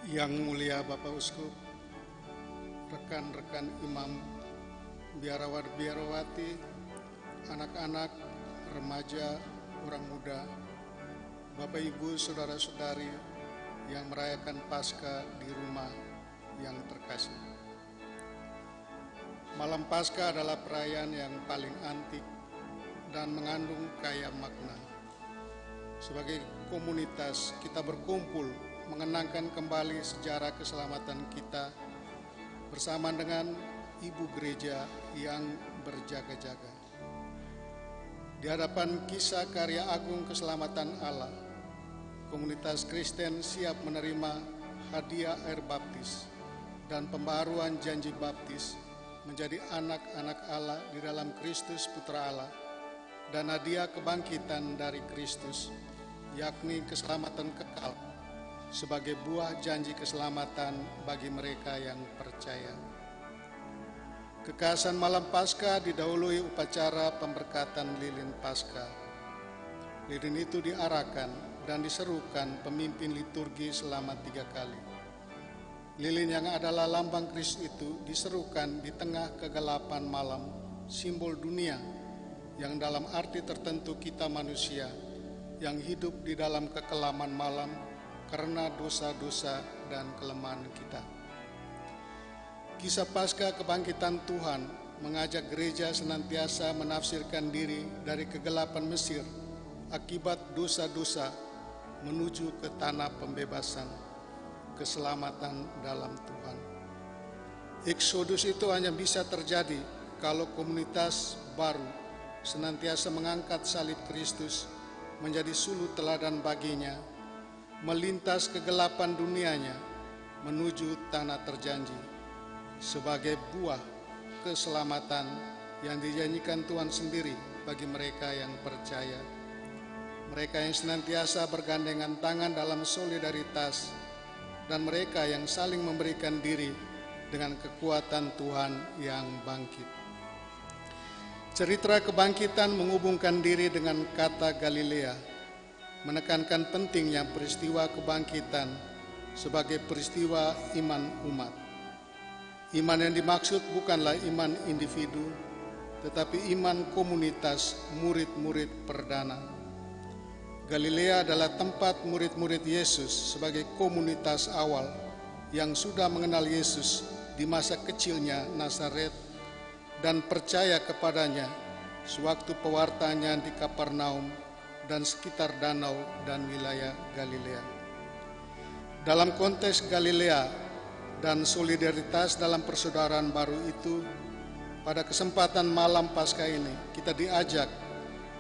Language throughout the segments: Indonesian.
Yang mulia Bapak Uskup, rekan-rekan imam, biarawati, anak-anak, remaja, orang muda, Bapak Ibu, saudara-saudari yang merayakan Paskah di rumah yang terkasih. Malam Paskah adalah perayaan yang paling antik dan mengandung kaya makna. Sebagai komunitas, kita berkumpul mengenangkan kembali sejarah keselamatan kita bersama dengan Ibu Gereja yang berjaga-jaga. Di hadapan kisah karya agung keselamatan Allah, komunitas Kristen siap menerima hadiah air baptis dan pembaharuan janji baptis menjadi anak-anak Allah di dalam Kristus Putra Allah dan hadiah kebangkitan dari Kristus, yakni keselamatan kekal sebagai buah janji keselamatan bagi mereka yang percaya. Kekhasan malam Paskah didahului upacara pemberkatan lilin Paskah. Lilin itu diarahkan dan diserukan pemimpin liturgi selama 3 kali. Lilin yang adalah lambang Kristus itu diserukan di tengah kegelapan malam, simbol dunia yang dalam arti tertentu kita manusia yang hidup di dalam kekelaman malam karena dosa-dosa dan kelemahan kita. Kisah Paskah kebangkitan Tuhan mengajak gereja senantiasa menafsirkan diri dari kegelapan Mesir akibat dosa-dosa menuju ke tanah pembebasan, keselamatan dalam Tuhan. Eksodus itu hanya bisa terjadi kalau komunitas baru senantiasa mengangkat salib Kristus menjadi sulu teladan baginya, melintas kegelapan dunianya menuju tanah terjanji sebagai buah keselamatan yang dijanjikan Tuhan sendiri bagi mereka yang percaya. Mereka yang senantiasa bergandengan tangan dalam solidaritas dan mereka yang saling memberikan diri dengan kekuatan Tuhan yang bangkit. Cerita kebangkitan menghubungkan diri dengan kata Galilea, menekankan pentingnya peristiwa kebangkitan sebagai peristiwa iman umat. Iman yang dimaksud bukanlah iman individu, tetapi iman komunitas murid-murid perdana. Galilea adalah tempat murid-murid Yesus sebagai komunitas awal yang sudah mengenal Yesus di masa kecilnya Nazaret dan percaya kepadanya sewaktu pewartanya di Kapernaum dan sekitar danau dan wilayah Galilea. Dalam konteks Galilea dan solidaritas dalam persaudaraan baru itu, pada kesempatan malam Paskah ini kita diajak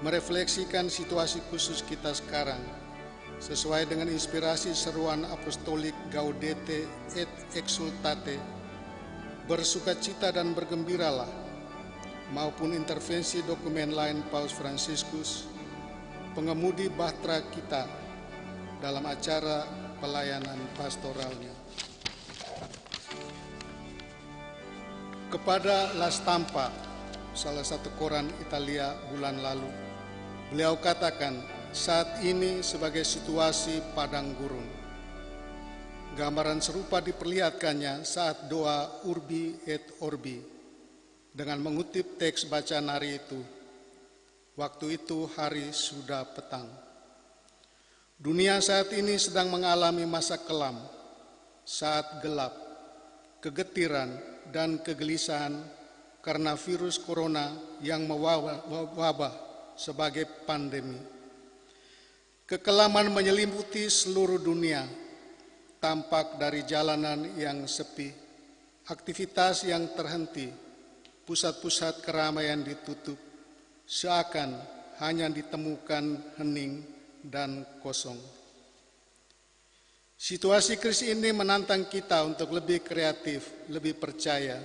merefleksikan situasi khusus kita sekarang sesuai dengan inspirasi seruan apostolik Gaudete et Exsultate, bersukacita dan bergembiralah, maupun intervensi dokumen lain Paus Fransiskus, pengemudi bahtera kita dalam acara pelayanan pastoralnya. Kepada La Stampa, salah satu koran Italia bulan lalu, beliau katakan saat ini sebagai situasi padang gurun. Gambaran serupa diperlihatkannya saat doa Urbi et Orbi dengan mengutip teks bacaan hari itu. Waktu itu hari sudah petang. Dunia saat ini sedang mengalami masa kelam, saat gelap, kegetiran dan kegelisahan karena virus corona yang mewabah sebagai pandemi. Kekelaman menyelimuti seluruh dunia, tampak dari jalanan yang sepi, aktivitas yang terhenti, pusat-pusat keramaian ditutup, seakan hanya ditemukan hening dan kosong. Situasi krisis ini menantang kita untuk lebih kreatif, lebih percaya.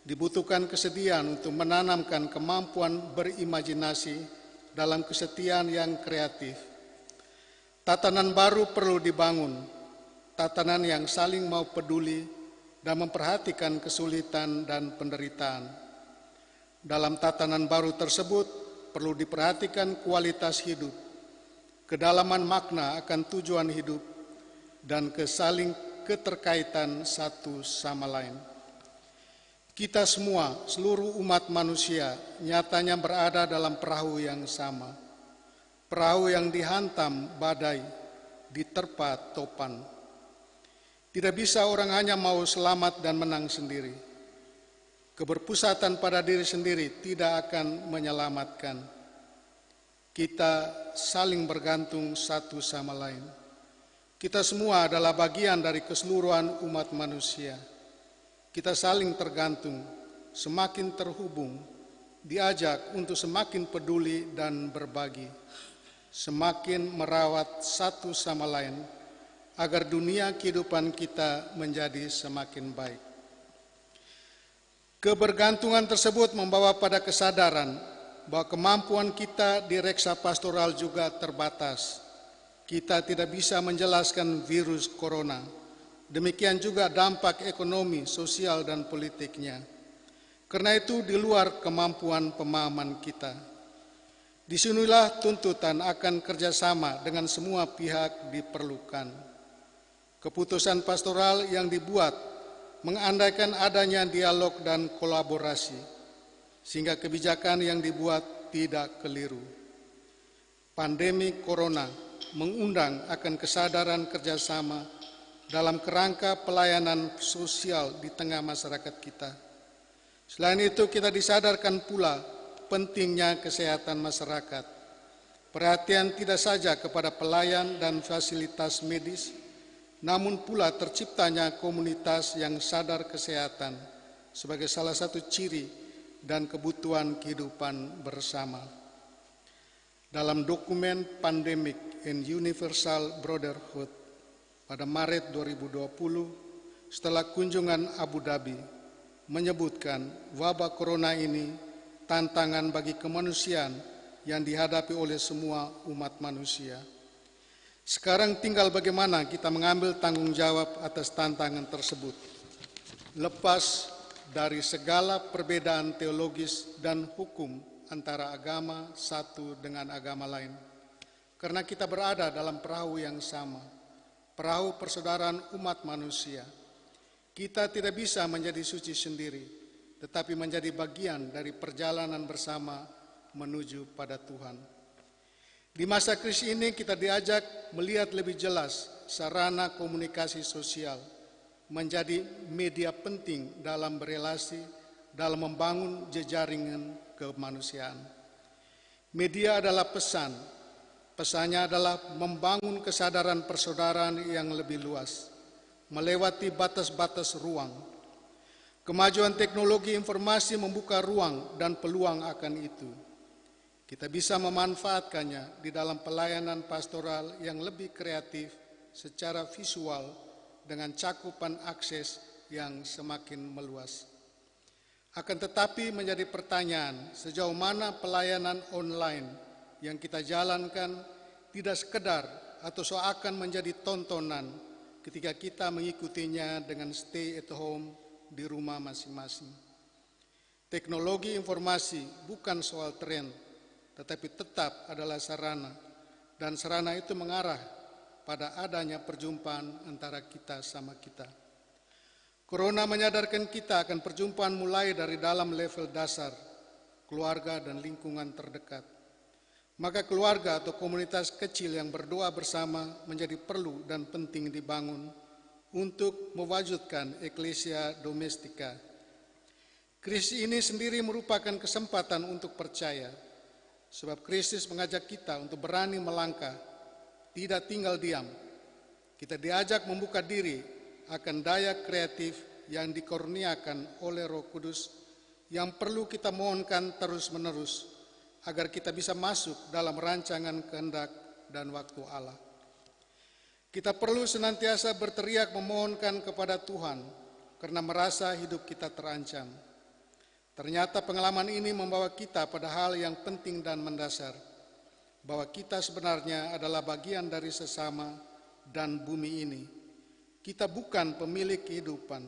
Dibutuhkan kesediaan untuk menanamkan kemampuan berimajinasi dalam kesetiaan yang kreatif. Tatanan baru perlu dibangun, tatanan yang saling mau peduli dan memperhatikan kesulitan dan penderitaan. Dalam tatanan baru tersebut perlu diperhatikan kualitas hidup, kedalaman makna akan tujuan hidup, dan keterkaitan satu sama lain. Kita semua, seluruh umat manusia, nyatanya berada dalam perahu yang sama. Perahu yang dihantam badai, diterpa topan. Tidak bisa orang hanya mau selamat dan menang sendiri. Keberpusatan pada diri sendiri tidak akan menyelamatkan. Kita saling bergantung satu sama lain. Kita semua adalah bagian dari keseluruhan umat manusia. Kita saling tergantung, semakin terhubung, diajak untuk semakin peduli dan berbagi, semakin merawat satu sama lain, agar dunia kehidupan kita menjadi semakin baik. Kebergantungan tersebut membawa pada kesadaran bahwa kemampuan kita di reksa pastoral juga terbatas. Kita tidak bisa menjelaskan virus corona. Demikian juga dampak ekonomi, sosial, dan politiknya. Karena itu di luar kemampuan pemahaman kita. Disinilah tuntutan akan kerjasama dengan semua pihak diperlukan. Keputusan pastoral yang dibuat mengandaikan adanya dialog dan kolaborasi, sehingga kebijakan yang dibuat tidak keliru. Pandemi corona mengundang akan kesadaran kerjasama dalam kerangka pelayanan sosial di tengah masyarakat kita. Selain itu, kita disadarkan pula pentingnya kesehatan masyarakat. Perhatian tidak saja kepada pelayan dan fasilitas medis, namun pula terciptanya komunitas yang sadar kesehatan sebagai salah satu ciri dan kebutuhan kehidupan bersama. Dalam dokumen Pandemic and Universal Brotherhood pada Maret 2020, setelah kunjungan Abu Dhabi, menyebutkan wabah corona ini tantangan bagi kemanusiaan yang dihadapi oleh semua umat manusia. Sekarang tinggal bagaimana kita mengambil tanggung jawab atas tantangan tersebut, lepas dari segala perbedaan teologis dan hukum antara agama satu dengan agama lain. Karena kita berada dalam perahu yang sama, perahu persaudaraan umat manusia. Kita tidak bisa menjadi suci sendiri, tetapi menjadi bagian dari perjalanan bersama menuju pada Tuhan. Di masa krisis ini kita diajak melihat lebih jelas sarana komunikasi sosial menjadi media penting dalam berelasi, dalam membangun jejaring kemanusiaan. Media adalah pesan. Pesannya adalah membangun kesadaran persaudaraan yang lebih luas, melewati batas-batas ruang. Kemajuan teknologi informasi membuka ruang dan peluang akan itu. Kita bisa memanfaatkannya di dalam pelayanan pastoral yang lebih kreatif secara visual dengan cakupan akses yang semakin meluas. Akan tetapi menjadi pertanyaan, sejauh mana pelayanan online yang kita jalankan tidak sekedar atau seakan menjadi tontonan ketika kita mengikutinya dengan stay at home di rumah masing-masing. Teknologi informasi bukan soal tren, tetapi tetap adalah sarana, dan sarana itu mengarah pada adanya perjumpaan antara kita sama kita. Corona menyadarkan kita akan perjumpaan mulai dari dalam level dasar, keluarga dan lingkungan terdekat. Maka keluarga atau komunitas kecil yang berdoa bersama menjadi perlu dan penting dibangun untuk mewujudkan eklesia domestika. Krisis ini sendiri merupakan kesempatan untuk percaya, sebab krisis mengajak kita untuk berani melangkah, tidak tinggal diam. Kita diajak membuka diri akan daya kreatif yang dikurniakan oleh Roh Kudus yang perlu kita mohonkan terus-menerus, agar kita bisa masuk dalam rancangan kehendak dan waktu Allah. Kita perlu senantiasa berteriak memohonkan kepada Tuhan karena merasa hidup kita terancam. Ternyata pengalaman ini membawa kita pada hal yang penting dan mendasar, bahwa kita sebenarnya adalah bagian dari sesama dan bumi ini. Kita bukan pemilik kehidupan,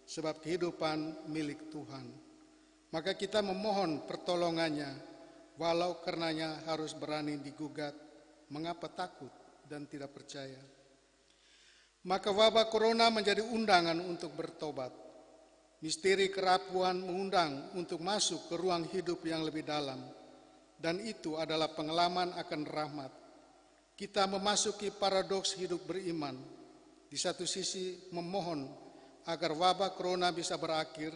sebab kehidupan milik Tuhan. Maka kita memohon pertolongannya, walau karenanya harus berani digugat, mengapa takut dan tidak percaya. Maka wabah corona menjadi undangan untuk bertobat. Misteri kerapuhan mengundang untuk masuk ke ruang hidup yang lebih dalam. Dan itu adalah pengalaman akan rahmat. Kita memasuki paradoks hidup beriman. Di satu sisi memohon agar wabah corona bisa berakhir,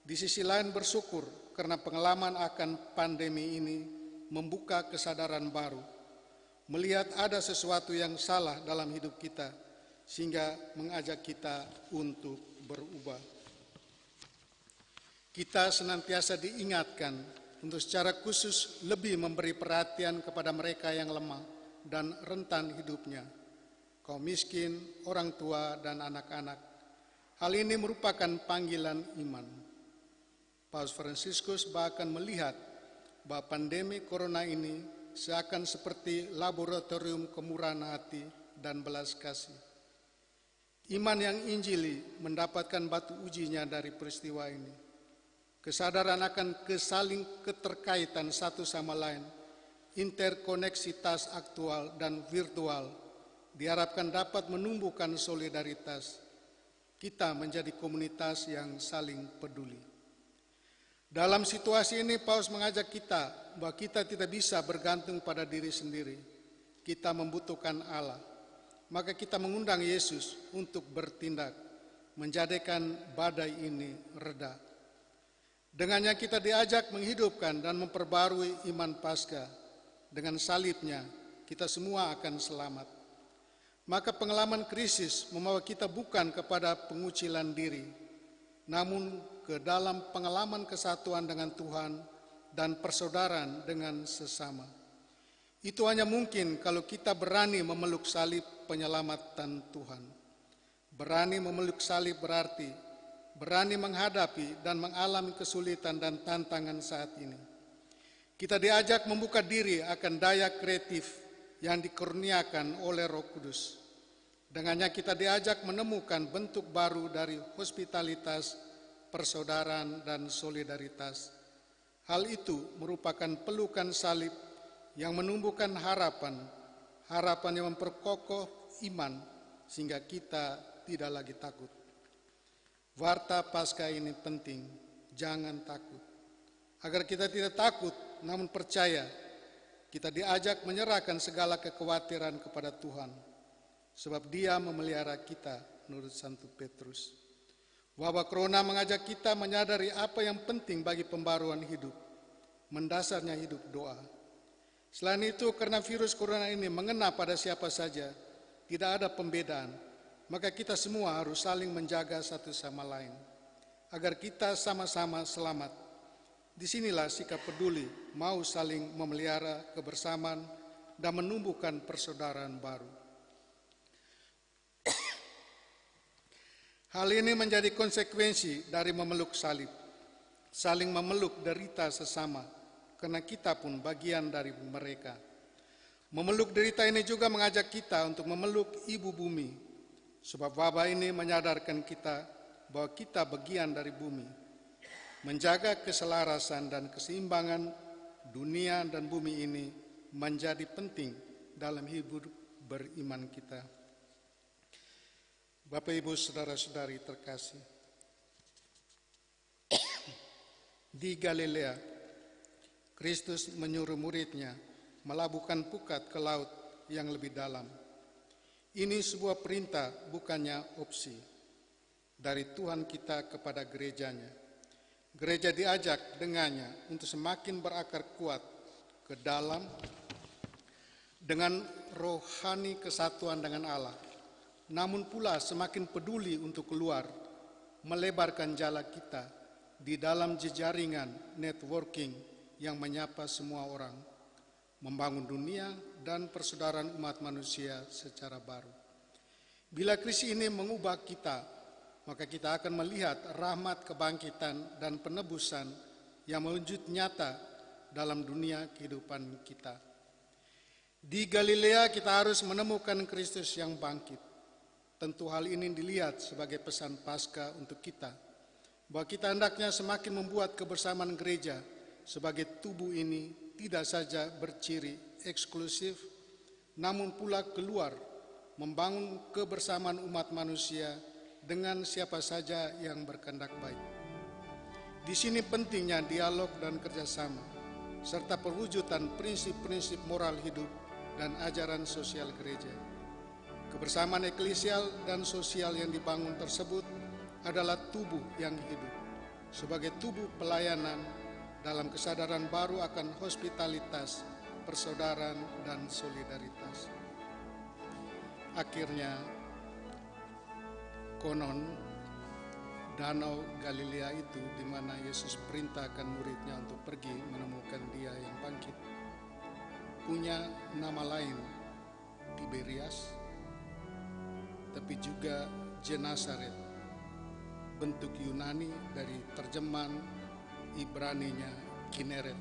di sisi lain bersyukur karena pengalaman akan pandemi ini membuka kesadaran baru, melihat ada sesuatu yang salah dalam hidup kita, sehingga mengajak kita untuk berubah. Kita senantiasa diingatkan untuk secara khusus lebih memberi perhatian kepada mereka yang lemah dan rentan hidupnya, kaum miskin, orang tua, dan anak-anak. Hal ini merupakan panggilan iman. Paus Fransiskus bahkan melihat bahwa pandemi corona ini seakan seperti laboratorium kemurahan hati dan belas kasih. Iman yang injili mendapatkan batu ujinya dari peristiwa ini. Kesadaran akan kesaling keterkaitan satu sama lain, interkoneksitas aktual dan virtual, diharapkan dapat menumbuhkan solidaritas. Kita menjadi komunitas yang saling peduli. Dalam situasi ini, Paus mengajak kita bahwa kita tidak bisa bergantung pada diri sendiri. Kita membutuhkan Allah. Maka kita mengundang Yesus untuk bertindak, menjadikan badai ini reda. Dengannya kita diajak menghidupkan dan memperbarui iman Paskah. Dengan salibnya, kita semua akan selamat. Maka pengalaman krisis membawa kita bukan kepada pengucilan diri, namun ke dalam pengalaman kesatuan dengan Tuhan dan persaudaraan dengan sesama. Itu hanya mungkin kalau kita berani memeluk salib penyelamatan Tuhan. Berani memeluk salib berarti berani menghadapi dan mengalami kesulitan dan tantangan saat ini. Kita diajak membuka diri akan daya kreatif yang dikurniakan oleh Roh Kudus. Dengannya kita diajak menemukan bentuk baru dari hospitalitas, persaudaraan, dan solidaritas. Hal itu merupakan pelukan salib yang menumbuhkan harapan, harapan yang memperkokoh iman sehingga kita tidak lagi takut. Warta Paskah ini penting, jangan takut. Agar kita tidak takut namun percaya, kita diajak menyerahkan segala kekhawatiran kepada Tuhan, sebab Dia memelihara kita menurut Santo Petrus. Wabah corona mengajak kita menyadari apa yang penting bagi pembaruan hidup. Mendasarnya hidup doa. Selain itu, karena virus corona ini mengena pada siapa saja, tidak ada pembedaan, maka kita semua harus saling menjaga satu sama lain, agar kita sama-sama selamat. Disinilah sikap peduli, mau saling memelihara kebersamaan dan menumbuhkan persaudaraan baru. Hal ini menjadi konsekuensi dari memeluk salib, saling memeluk derita sesama, karena kita pun bagian dari mereka. Memeluk derita ini juga mengajak kita untuk memeluk ibu bumi, sebab wabah ini menyadarkan kita bahwa kita bagian dari bumi. Menjaga keselarasan dan keseimbangan dunia dan bumi ini menjadi penting dalam hidup beriman kita. Bapak, Ibu, saudara-saudari terkasih, di Galilea, Kristus menyuruh muridnya melabuhkan pukat ke laut yang lebih dalam. Ini sebuah perintah, bukannya opsi, dari Tuhan kita kepada gerejanya. Gereja diajak dengannya untuk semakin berakar kuat ke dalam dengan rohani kesatuan dengan Allah, namun pula semakin peduli untuk keluar, melebarkan jala kita di dalam jejaringan networking yang menyapa semua orang, membangun dunia dan persaudaraan umat manusia secara baru. Bila krisis ini mengubah kita, maka kita akan melihat rahmat kebangkitan dan penebusan yang mewujud nyata dalam dunia kehidupan kita. Di Galilea kita harus menemukan Kristus yang bangkit. Tentu hal ini dilihat sebagai pesan Paskah untuk kita, bahwa kita hendaknya semakin membuat kebersamaan gereja sebagai tubuh ini tidak saja berciri eksklusif, namun pula keluar membangun kebersamaan umat manusia dengan siapa saja yang berkehendak baik. Di sini pentingnya dialog dan kerjasama, serta perwujudan prinsip-prinsip moral hidup dan ajaran sosial gereja. Kebersamaan eklesial dan sosial yang dibangun tersebut adalah tubuh yang hidup, sebagai tubuh pelayanan dalam kesadaran baru akan hospitalitas, persaudaraan, dan solidaritas. Akhirnya, konon Danau Galilea itu di mana Yesus perintahkan muridnya untuk pergi menemukan Dia yang bangkit, punya nama lain, Tiberias, tapi juga Genesaret, bentuk Yunani dari terjemahan Ibraninya Kineret.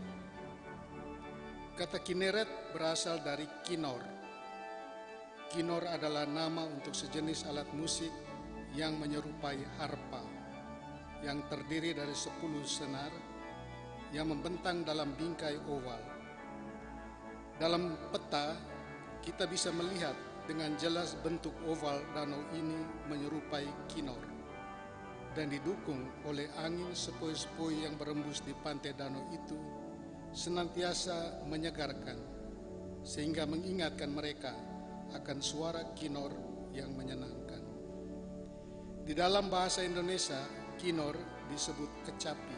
Kata Kineret berasal dari kinor. Kinor adalah nama untuk sejenis alat musik yang menyerupai harpa, yang terdiri dari 10 senar yang membentang dalam bingkai oval. Dalam peta, kita bisa melihat dengan jelas bentuk oval danau ini menyerupai kinor dan didukung oleh angin sepoi-sepoi yang berembus di pantai danau itu senantiasa menyegarkan, sehingga mengingatkan mereka akan suara kinor yang menyenangkan. Di dalam bahasa Indonesia, kinor disebut kecapi.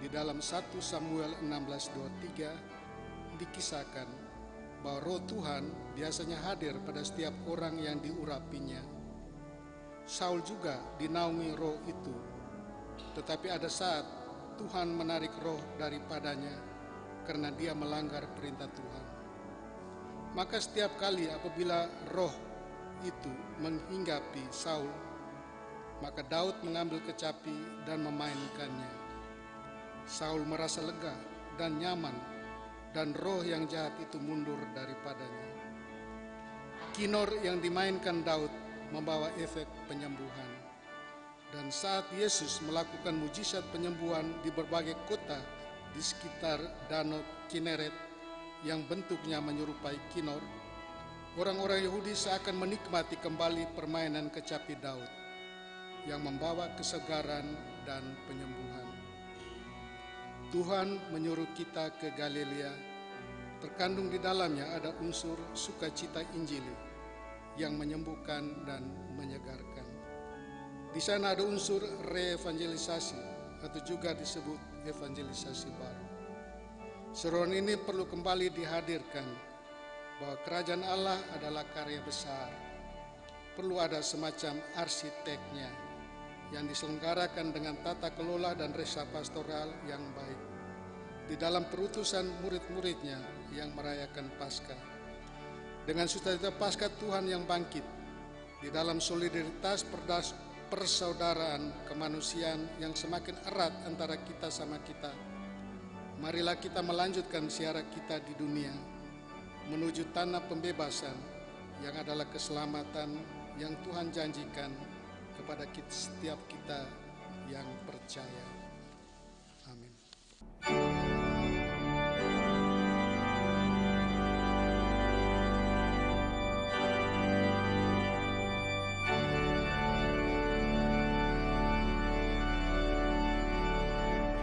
Di dalam 1 Samuel 16:23 dikisahkan bahwa roh Tuhan biasanya hadir pada setiap orang yang diurapinya. Saul juga dinaungi roh itu, tetapi ada saat Tuhan menarik roh daripadanya karena dia melanggar perintah Tuhan. Maka setiap kali apabila roh itu menghinggapi Saul, maka Daud mengambil kecapi dan memainkannya. Saul merasa lega dan nyaman, dan roh yang jahat itu mundur daripadanya. Kinor yang dimainkan Daud membawa efek penyembuhan. Dan saat Yesus melakukan mujizat penyembuhan di berbagai kota di sekitar Danau Kineret yang bentuknya menyerupai kinor, orang-orang Yahudi seakan menikmati kembali permainan kecapi Daud yang membawa kesegaran dan penyembuhan. Tuhan menyuruh kita ke Galilea. Terkandung di dalamnya ada unsur sukacita Injili yang menyembuhkan dan menyegarkan. Di sana ada unsur reevangelisasi atau juga disebut evangelisasi baru. Seruan ini perlu kembali dihadirkan bahwa kerajaan Allah adalah karya besar. Perlu ada semacam arsiteknya yang diselenggarakan dengan tata kelola dan resa pastoral yang baik di dalam perutusan murid-muridnya yang merayakan Paskah. Dengan sukacita Paskah Tuhan yang bangkit, di dalam solidaritas persaudaraan kemanusiaan yang semakin erat antara kita sama kita, marilah kita melanjutkan siara kita di dunia menuju tanah pembebasan yang adalah keselamatan yang Tuhan janjikan kepada setiap kita yang percaya.